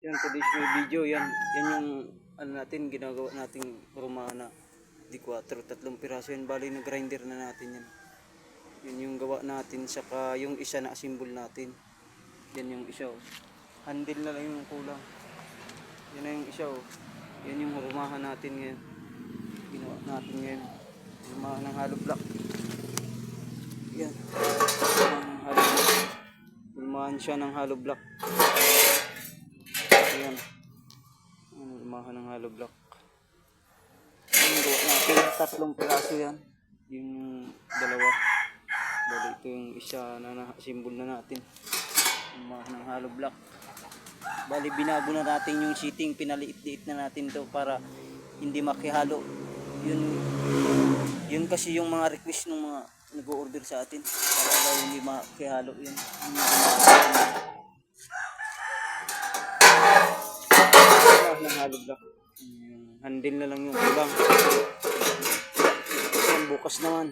Yan, today's my video. Yan yung ano natin, ginagawa nating Romana D4, 3 piraso yan. Bali na grinder na natin yan. Yan yung gawa natin, saka yung isa na asimbol natin. Yan yung isa, oh. Handle na lang yung kulang. Yan na yung isa, oh. Yan yung rumahan natin ngayon. Ginawa natin ngayon. Rumahan ng hollow block. Yan. Rumahan siya ng hollow block. Ayan. Rumahan ng hollow block. Yung gawa natin, 3 piraso yan. Yung dalawa. Bali ito yung isa na simbol na natin. Rumahan ng hollow block. Bali binago na natin yung seating, pinaliit-liit na natin to para hindi makihalo. Yun kasi yung mga request ng mga nag-o-order sa atin para daw hindi makihalo yun. Ng hollow block. Handle na lang yung kulang. Bukas naman.